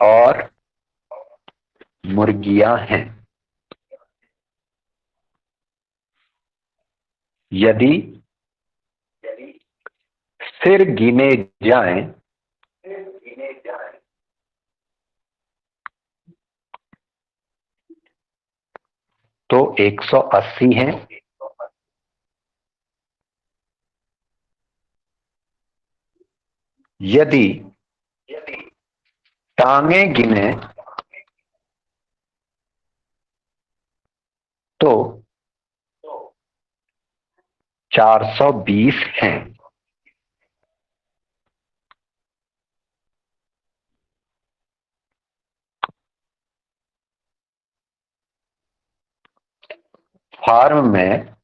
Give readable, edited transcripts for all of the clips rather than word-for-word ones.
और मुर्गियां हैं। यदि सिर गिने जाएं तो 180 हैं। यदि टांगे गिने तो 420 हैं। फार्म में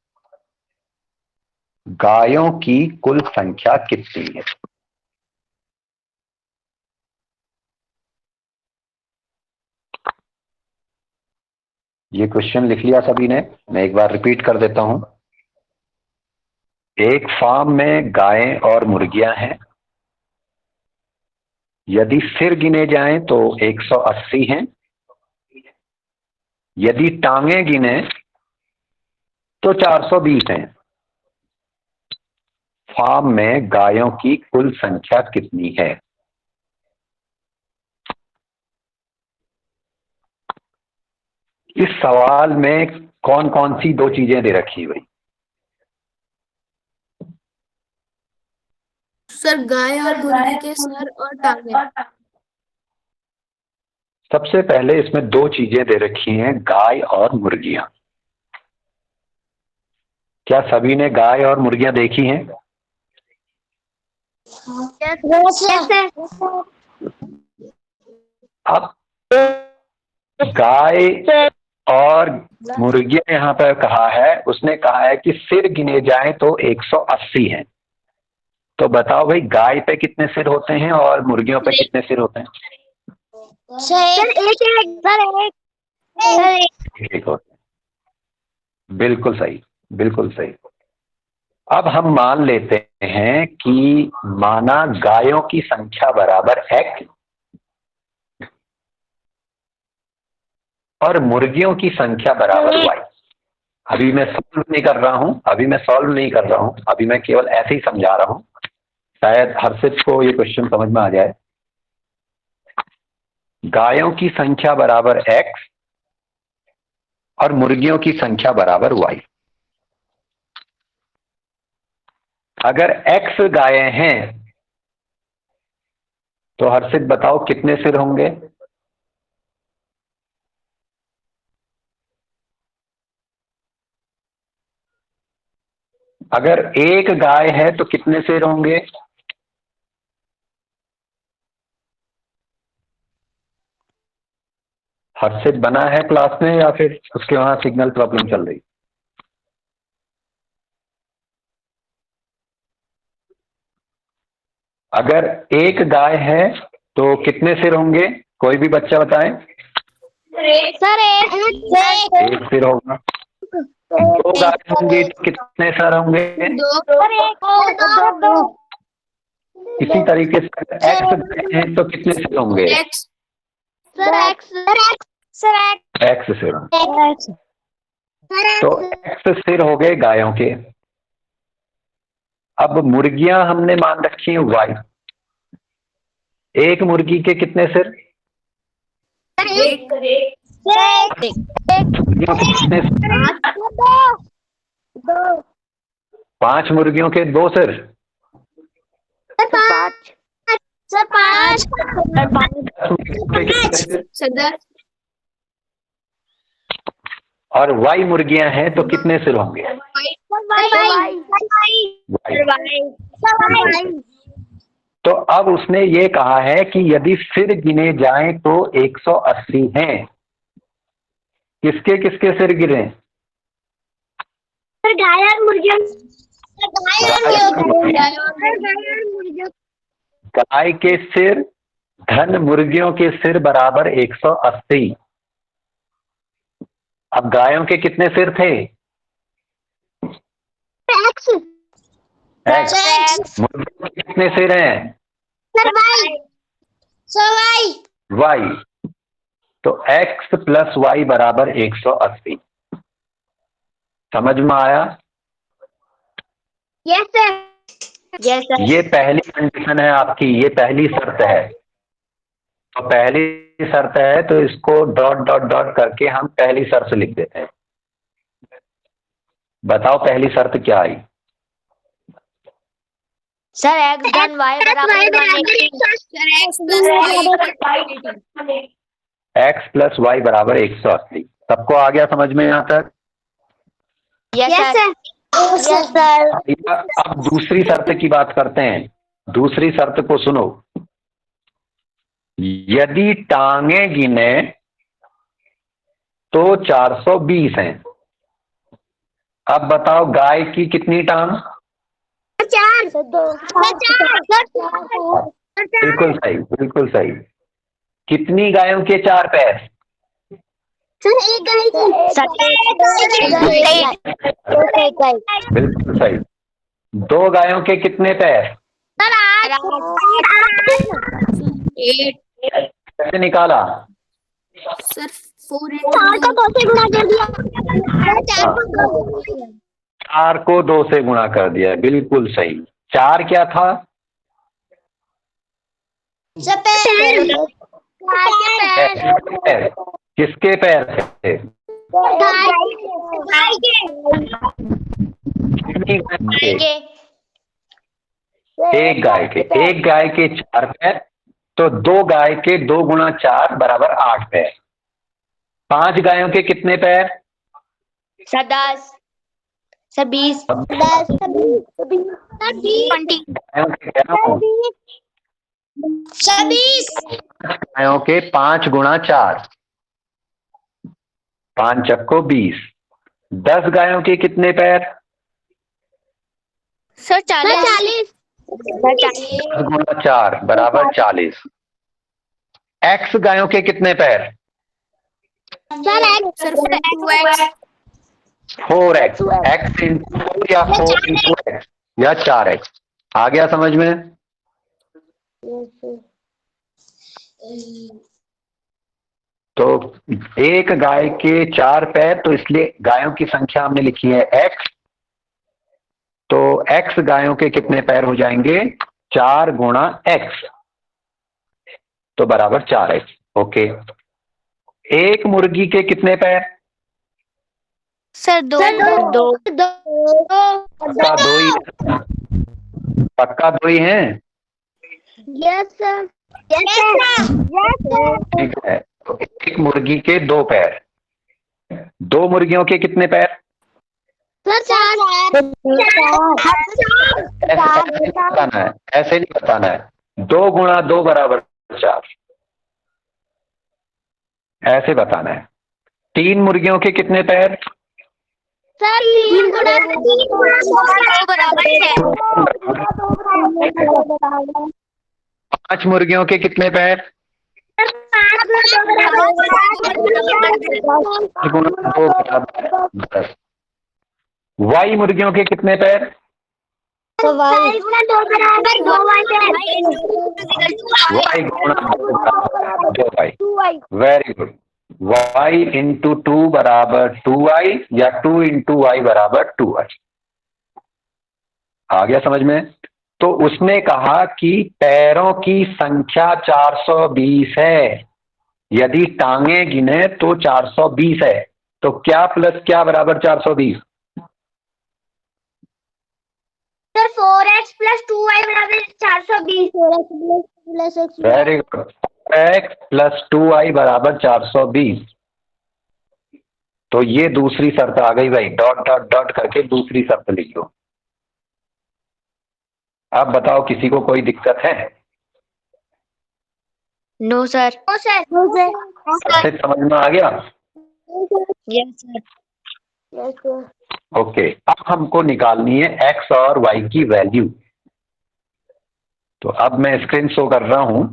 गायों की कुल संख्या कितनी है? ये क्वेश्चन लिख लिया सभी ने? मैं एक बार रिपीट कर देता हूं। एक फार्म में गायें और मुर्गियां हैं। यदि सिर गिने जाएं तो 180 हैं। यदि टांगे गिने तो 420 हैं। फार्म में गायों की कुल संख्या कितनी है? इस सवाल में कौन कौन सी दो चीजें दे रखी हुई? सर गाय और मुर्गी के सर और टांगे। सबसे पहले इसमें दो चीजें दे रखी हैं, गाय और मुर्गियां। क्या सभी ने गाय और मुर्गियां देखी हैं? अब गाय और मुर्गियां यहां पर कहा है, उसने कहा है कि सिर गिने जाएं तो 180 हैं। तो बताओ भाई, गाय पे कितने सिर होते हैं और मुर्गियों पे कितने सिर होते हैं? एक होते हैं। बिल्कुल सही, बिल्कुल सही। अब हम मान लेते हैं कि माना गायों की संख्या बराबर x और मुर्गियों की संख्या बराबर y। अभी मैं सॉल्व नहीं कर रहा हूं, अभी मैं केवल ऐसे ही समझा रहा हूं, शायद हर्षित को ये क्वेश्चन समझ में आ जाए। गायों की संख्या बराबर x और मुर्गियों की संख्या बराबर y। अगर x गायें हैं तो हर्षित बताओ कितने सिर होंगे? अगर एक गाय है तो कितने सिर होंगे? हर्षित बना है क्लास में या फिर उसके वहां सिग्नल प्रॉब्लम चल रही? अगर एक गाय है तो कितने सिर होंगे? कोई भी बच्चा बताए। सर एक सिर होगा। दो गाय होंगी तो कितने सिर होंगे? इसी तरीके से एक्स गाय है तो कितने सिर होंगे? एक्स सिर होंगे। तो एक्स सिर हो गए गायों के। अब मुर्गियां हमने मान रखी है वाई। एक मुर्गी के कितने सिर? मुर्गियों के कितने सिर? 5 मुर्गियों के 2 सिर। और वाई मुर्गियां हैं तो कितने सिर होंगे? तो अब उसने ये कहा है कि यदि सिर गिने जाएं तो 180 हैं। किसके किसके सिर गिरे? गाय और मुर्गियों। गाय के सिर धन मुर्गियों के सिर बराबर 180। अब गायों के कितने सिर थे? मुर्गियों के कितने सिर हैं? वाई, तो x प्लस वाई बराबर 180। समझ में आया? Yes sir. Yes sir. ये पहली कंडीशन है आपकी, ये पहली शर्त है। तो पहली शर्त है तो इसको डॉट डॉट डॉट करके हम पहली शर्त लिख देते हैं। बताओ पहली शर्त क्या आई? सर x धन y बराबर 180। x प्लस वाई बराबर 180। सबको आ गया समझ में यहाँ तक? Yes sir. Yes sir. अब दूसरी शर्त की बात करते हैं। दूसरी शर्त को सुनो। यदि टांगे गिने तो 420 हैं। अब बताओ गाय की कितनी टांग? 4। बिल्कुल सही, बिल्कुल सही। कितनी गायों के 4 पैर? एक गाय। बिल्कुल सही। 2 गायों के कितने पैर? कैसे निकाला? सर 4 4 को 2 से गुणा कर दिया। 4 को 2 से गुणा कर दिया, बिल्कुल सही। 4 क्या था? पैर। किसके पैर थे? कितनी गाय के? एक गाय के। एक गाय के 4 पैर, तो 2 गाय के 2 गुणा 4 बराबर 8 पैर। 5 गायों के कितने पैर? 10। 20। गायों के 5 गुणा 4, 5 चक्को 20। 10 गायों के कितने पैर? सर 40। 10 गुणा 4 बराबर 40। x गायों के कितने पैर? Sir 4x 4x। x into 4 या 4 इंटू एक्स या 4x। आ गया समझ में? तो एक गाय के 4 पैर, तो इसलिए गायों की संख्या हमने लिखी है x। तो x गायों के कितने पैर हो जाएंगे? 4 गुणा x, तो बराबर 4x। ओके। एक मुर्गी के कितने पैर? सर 2। पक्का 2 ही? पक्का 2 ही हैं? Yes sir. ठीक है। तो एक मुर्गी के 2 पैर। 2 मुर्गियों के कितने पैर? ऐसे नहीं बताना है, ऐसे नहीं बताना है। 2 गुणा 2 बराबर 4, ऐसे बताना है। 3 मुर्गियों के कितने पैर? सर 3 गुणा 2 बराबर 6। 5 मुर्गियों के कितने पैर? 5 गुणा 2 बराबर 10। वाई मुर्गियों के कितने पैर? वाई गुणा 2 बराबर 2 वाई गुणा 2 बराबर 2 वाई। Very good. y इंटू 2 बराबर 2y या 2 इंटू वाई बराबर 2y। आ गया समझ में? तो उसने कहा कि पैरों की संख्या 420 है। यदि टांगे गिने तो 420 है। तो क्या प्लस क्या बराबर 420? सर 4x प्लस 2y बराबर 420। Very good. x plus 2y बराबर 420। तो ये दूसरी शर्त आ गई भाई। डॉट डॉट डॉट करके दूसरी शर्त लिख लो। अब बताओ किसी को कोई दिक्कत है? No sir. अच्छे समझ में आ गया? Yes sir. ओके। अब हमको निकालनी है x और y की वैल्यू। तो अब मैं स्क्रीन शो कर रहा हूं।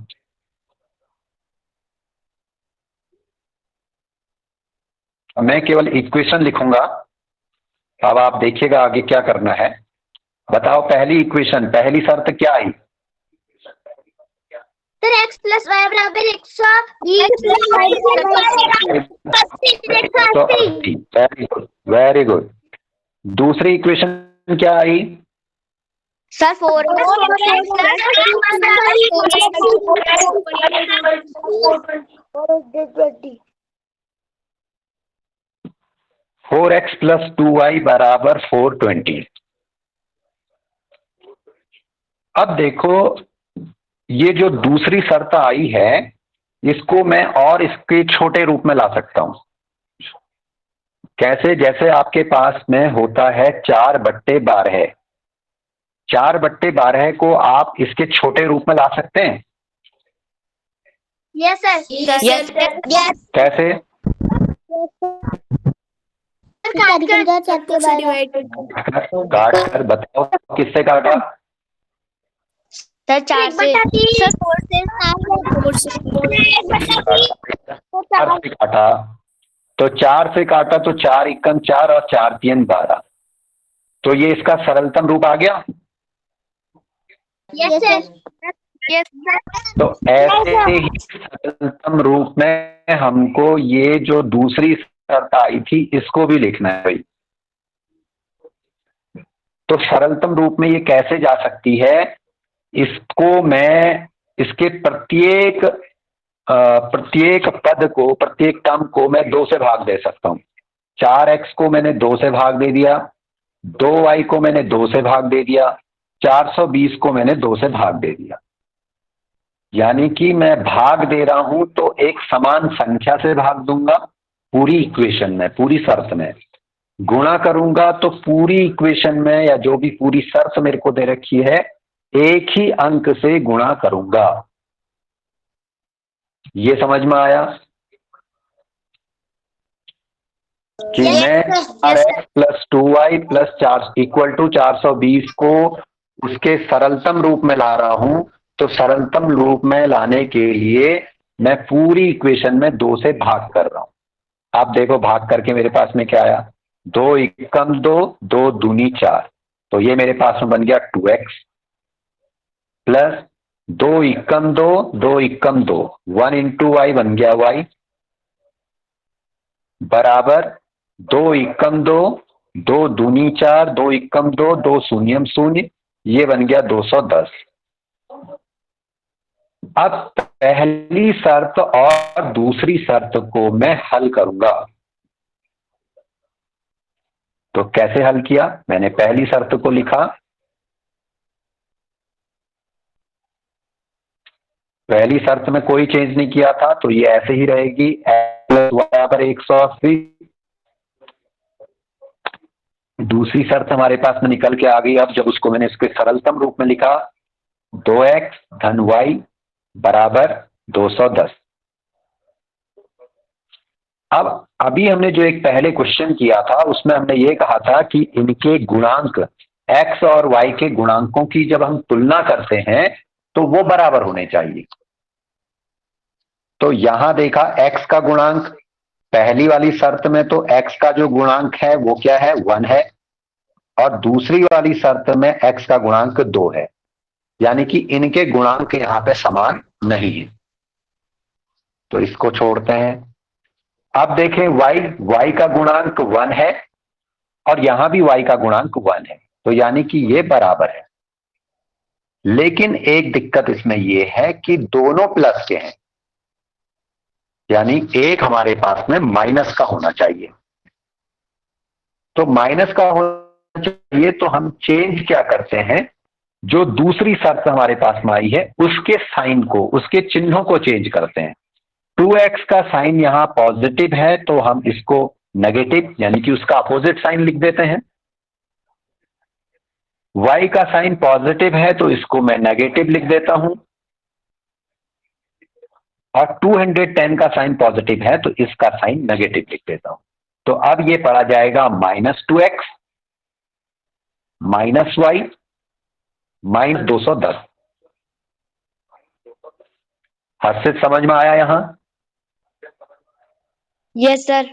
मैं केवल इक्वेशन लिखूंगा। अब आप देखिएगा आगे क्या करना है। बताओ पहली इक्वेशन, पहली शर्त क्या आई? सर x प्लस y बराबर 120 वेरी गुड, वेरी गुड। दूसरी इक्वेशन क्या आई? सर 4x प्लस 2y बराबर 420। अब देखो, ये जो दूसरी शर्त आई है इसको मैं और इसके छोटे रूप में ला सकता हूं। कैसे? जैसे आपके पास में होता है 4/12। 4/12 को आप इसके छोटे रूप में ला सकते हैं। यस सर, यस कैसे? काट कर बताओ, किससे काटा? सर 4 से सर 4 से 4 से काटा, तो 4 से काटा तो 4 एकम 4 और 4 3 12। तो ये इसका सरलतम रूप आ गया। यस सर, तो ऐसे ही सरलतम रूप में हमको ये जो दूसरी शर्त आई थी इसको भी लिखना है भाई। तो सरलतम रूप में ये कैसे जा सकती है? इसको मैं इसके प्रत्येक पद को, प्रत्येक टर्म को मैं 2 से भाग दे सकता हूं। 4x को मैंने 2 से भाग दे दिया, 2y को मैंने 2 से भाग दे दिया, 420 को मैंने 2 से भाग दे दिया। यानी कि मैं भाग दे रहा हूं तो एक समान संख्या से भाग दूंगा पूरी इक्वेशन में, पूरी शर्त में। गुणा करूंगा तो पूरी इक्वेशन में या जो भी पूरी शर्त मेरे को दे रखी है एक ही अंक से गुणा करूंगा। ये समझ में आया कि मैं x plus 2y plus 4 equal to 420 को उसके सरलतम रूप में ला रहा हूं। तो सरलतम रूप में लाने के लिए मैं पूरी इक्वेशन में 2 से भाग कर रहा हूं। आप देखो भाग करके मेरे पास में क्या आया? 2 एकम 2, 2 दूनी 4। तो ये मेरे पास में बन गया 2x प्लस 2 एकम 2, 2 एकम 2, 1 इंटू वाई बन गया y बराबर 2 एकम 2, 2 दूनी 4, 2 एकम 2, 2 शून्यम 0, ये बन गया 210। अब पहली शर्त और दूसरी शर्त को मैं हल करूंगा। तो कैसे हल किया? मैंने पहली शर्त को लिखा, पहली शर्त में कोई चेंज नहीं किया था तो ये ऐसे ही रहेगी, बराबर 180। दूसरी शर्त हमारे पास में निकल के आ गई। अब जब उसको मैंने इसके सरलतम रूप में लिखा, 2x धन y बराबर 210। अब अभी हमने जो एक पहले क्वेश्चन किया था उसमें हमने ये कहा था कि इनके गुणांक x और y के गुणांकों की जब हम तुलना करते हैं तो वो बराबर होने चाहिए। तो यहां देखा x का गुणांक, पहली वाली शर्त में तो x का जो गुणांक है वो क्या है? 1 है, और दूसरी वाली शर्त में x का गुणांक 2 है। यानी कि इनके गुणांक यहां पे समान नहीं है, तो इसको छोड़ते हैं। अब देखें y का गुणांक 1 है और यहां भी y का गुणांक 1 है, तो यानी कि ये बराबर है। लेकिन एक दिक्कत इसमें यह है कि दोनों प्लस के हैं, यानी एक हमारे पास में माइनस का होना चाहिए। तो माइनस का होना चाहिए तो हम चेंज क्या करते हैं, जो दूसरी शर्त हमारे पास में आई है उसके साइन को, उसके चिन्हों को चेंज करते हैं। 2x का साइन यहां पॉजिटिव है तो हम इसको नेगेटिव यानी कि उसका अपोजिट साइन लिख देते हैं। y का साइन पॉजिटिव है तो इसको मैं नेगेटिव लिख देता हूं, और 210 का साइन पॉजिटिव है तो इसका साइन नेगेटिव लिख देता हूं। तो अब ये पड़ा जाएगा -2x माइनस y माइनस 210। हर्षित समझ में आया यहां? Yes sir.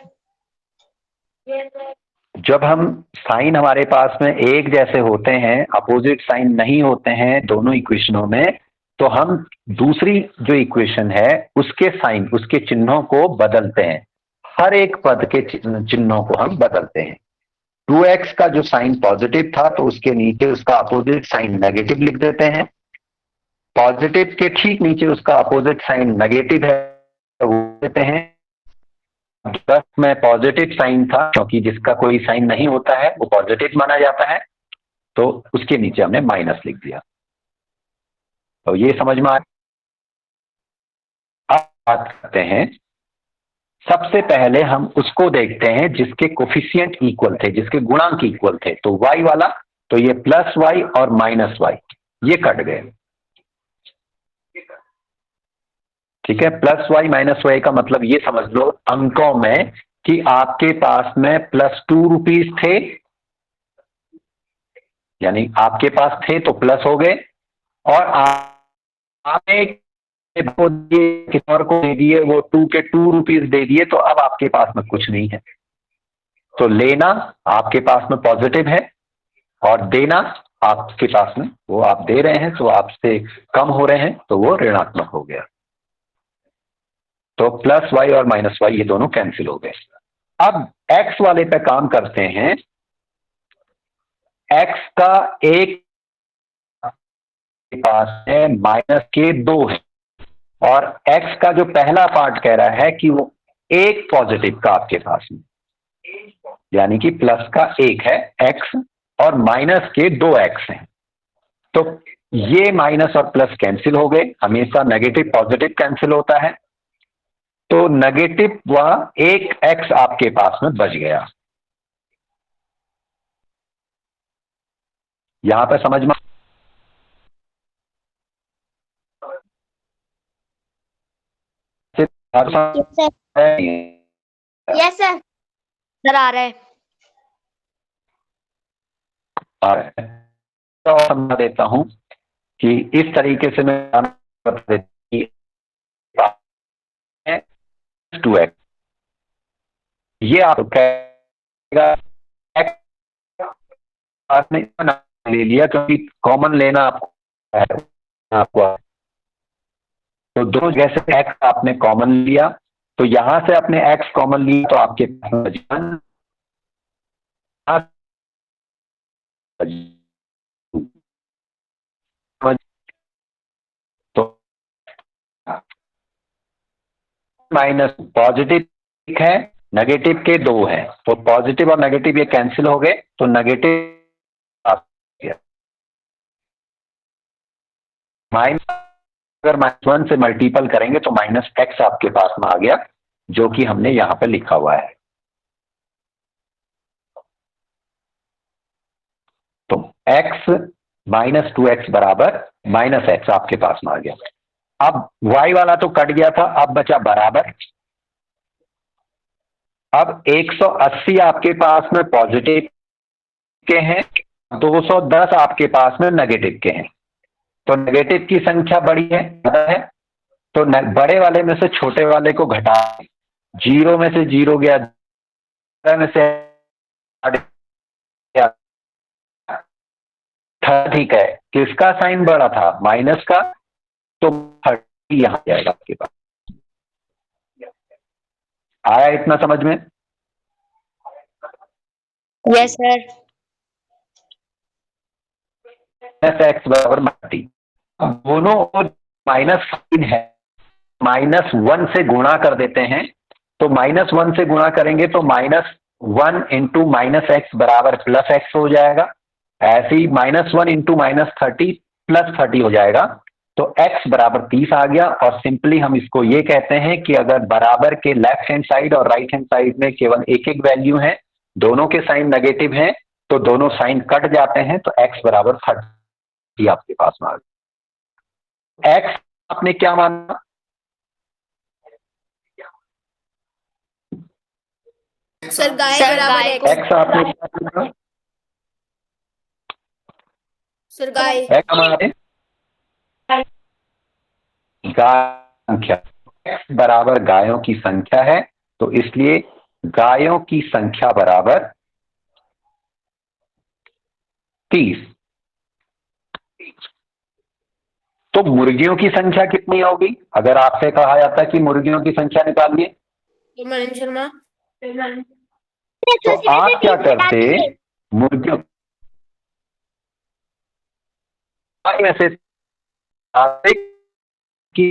जब हम साइन हमारे पास में एक जैसे होते हैं, अपोजिट साइन नहीं होते हैं दोनों इक्वेशनों में, तो हम दूसरी जो इक्वेशन है उसके साइन, उसके चिन्हों को बदलते हैं। हर एक पद के चिन्हों को हम बदलते हैं। 2x का जो साइन पॉजिटिव था तो उसके नीचे उसका अपोजिट साइन नेगेटिव लिख देते हैं। पॉजिटिव के ठीक नीचे उसका अपोजिट साइन नेगेटिव है तो वो देते हैं। 10 में पॉजिटिव साइन था क्योंकि जिसका कोई साइन नहीं होता है वो पॉजिटिव माना जाता है, तो उसके नीचे हमने माइनस लिख दिया। तो ये समझ में आया। अब बात करते हैं, सबसे पहले हम उसको देखते हैं जिसके कोफिशिएंट इक्वल थे, जिसके गुणांक इक्वल थे। तो y वाला, तो ये प्लस y और माइनस y ये कट गए। ठीक है, प्लस y माइनस y का मतलब ये समझ लो अंकों में कि आपके पास में +2 रुपीज थे, यानी आपके पास थे तो प्लस हो गए, और आपने किसी और को दे दिए, वो 2 के 2 रुपीज दे दिए, तो अब आपके पास में कुछ नहीं है। तो लेना आपके पास में पॉजिटिव है और देना आपके पास में, वो आप दे रहे हैं तो आपसे कम हो रहे हैं, तो वो ऋणात्मक हो गया। तो प्लस y और माइनस y ये दोनों कैंसिल हो गए। अब x वाले पे काम करते हैं। x का एक के पास है, माइनस के 2 है, और x का जो पहला पार्ट कह रहा है कि वो एक पॉजिटिव का आपके पास में, यानी कि प्लस का 1 है x और माइनस के 2x हैं। तो ये माइनस और प्लस कैंसिल हो गए, हमेशा नेगेटिव पॉजिटिव कैंसिल होता है। तो नेगेटिव व एक x आपके पास में बच गया। यहां पर समझ में यस सर। सर आ रहा है। तो समझा देता हूं कि इस तरीके से मैं 2x, ये आप कहेगा आपने ले लिया क्योंकि कॉमन लेना आपको तो दोनों जगह से x आपने कॉमन लिया, तो यहां से आपने x कॉमन लिया तो आपके पास तो माइनस पॉजिटिव है, नेगेटिव के 2 है, तो पॉजिटिव और नेगेटिव ये कैंसिल हो गए, तो नेगेटिव माइनस, अगर -1 से मल्टीपल करेंगे तो माइनस x आपके पास में आ गया, जो कि हमने यहां पे लिखा हुआ है। तो x माइनस 2x बराबर माइनस x आपके पास में आ गया। अब y वाला तो कट गया था, अब बचा बराबर। अब 180 आपके पास में पॉजिटिव के हैं, 210 आपके पास में नेगेटिव के हैं। तो नेगेटिव की संख्या बड़ी है, ज्यादा है, तो बड़े वाले में से छोटे वाले को घटा, 0 में से 0 गया, 10 में से गया, ठीक है, किसका साइन बड़ा था, माइनस का, तो 30 यहां जाएगा आपके पास। आया इतना समझ में? Yes sir. x बराबर 30, दोनों माइनस साइन है, -1 से गुणा कर देते हैं। तो -1 से गुणा करेंगे तो -1 इंटू माइनस एक्स बराबर प्लस एक्स हो जाएगा। ऐसे ही -1 इंटू -30 प्लस 30 हो जाएगा। तो x बराबर 30 आ गया। और सिंपली हम इसको ये कहते हैं कि अगर बराबर के लेफ्ट हैंड साइड और राइट हैंड साइड में केवल एक एक वैल्यू है, दोनों के साइन नेगेटिव हैं, तो दोनों साइन कट जाते हैं, तो x बराबर 30 आपके पास में आ गया। x आपने क्या माना? सर गाय बराबर x आपने क्या माना? सर गाय x हमारे गाय संख्या, x बराबर गायों की संख्या है, तो इसलिए गायों की संख्या बराबर 30। तो मुर्गियों की संख्या कितनी होगी? अगर आपसे कहा जाता है कि मुर्गियों की संख्या निकालिए, मनीष शर्मा। तो आप क्या करते? मुर्गियों में से की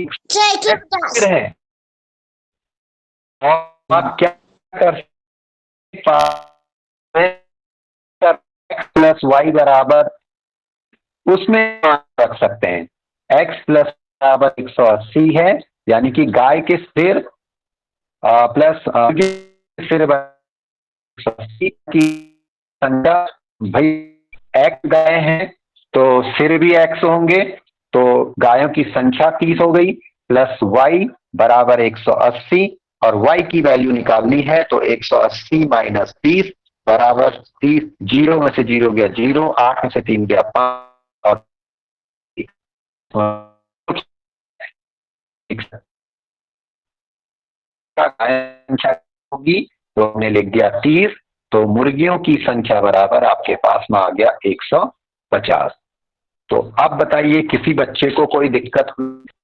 है और आप क्या कर प्लस वाई बराबर उसमें रख सकते हैं। x प्लस बराबर 180 है, यानी कि गाय के सिर प्लस सिर 180 की संख्या। भाई x गाय हैं तो सिर भी x होंगे, तो गायों की संख्या 30 हो गई, प्लस y बराबर 180 और y की वैल्यू निकालनी है, तो 180 माइनस 30 बराबर 30। 0 में से 0 गया 0, 8 में से 3 गया 5 और संख्या होगी तो हमने लिख दिया 30। तो मुर्गियों की संख्या बराबर आपके पास में आ गया 150। तो अब बताइए किसी बच्चे को कोई दिक्कत हुई?